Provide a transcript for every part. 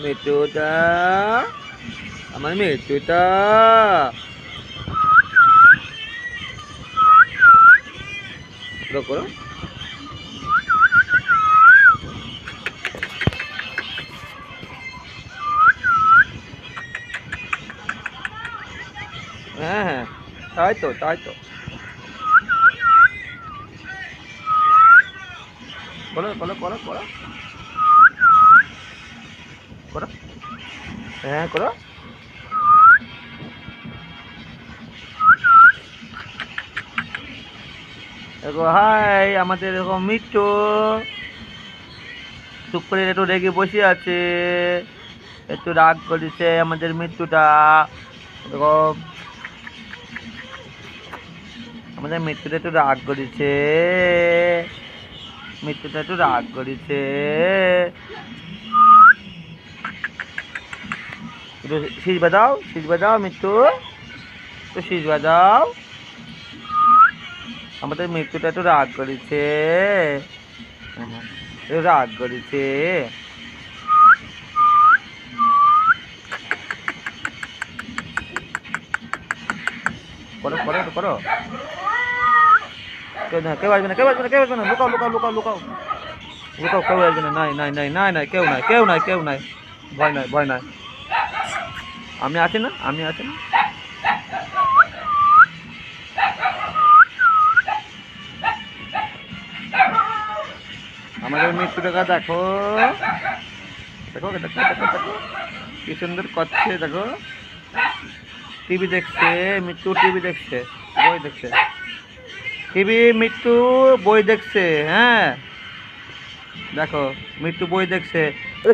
মৃত্যুটা, আমার মৃত্যুটা। করো করো। হ্যাঁ হ্যাঁ, তাই তো তাই তো। করো করো করো করো করো। হ্যাঁ করো। দেখো হাই, আমাদের দেখো মৃত্যু চুপ করে একটু রেগে বসে আছে, একটু রাগ করেছে আমাদের মৃত্যুটা। দেখো আমাদের মৃত্যুটা একটু রাগ করেছে, মৃত্যুটা একটু রাগ করেছে। একটু শীষ বাজাও, শীষ বাজাও মৃত্যু, একটু শীষ বাজাও। আমাদের মৃত্যুটা একটু রাগ করেছে, একটু রাগ করেছে। করো করো একটু করো। কেউ আসবে না, কেউ আসবে না, কেউ আসবে না, লুকাও লুকাও লুকাও লুকাও লুকাও, কেউ আসবে না। নাই নাই নাই নাই নাই, কেউ নাই কেউ নাই কেউ নাই, ভয় নাই ভয় নাই, আমি আছি না, আমি আছি না। আমাদের মৃত্যুটাকে দেখো, দেখো দেখো দেখো দেখো কি সুন্দর করছে, দেখো টিভি দেখছে মৃত্যু, টিভি দেখছে, বই দেখছে, টিভি মৃত্যু বই দেখছে। হ্যাঁ দেখো মৃত্যু বই দেখছে।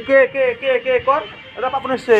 কে কে কে কে কর, এটা পাপন এসছে।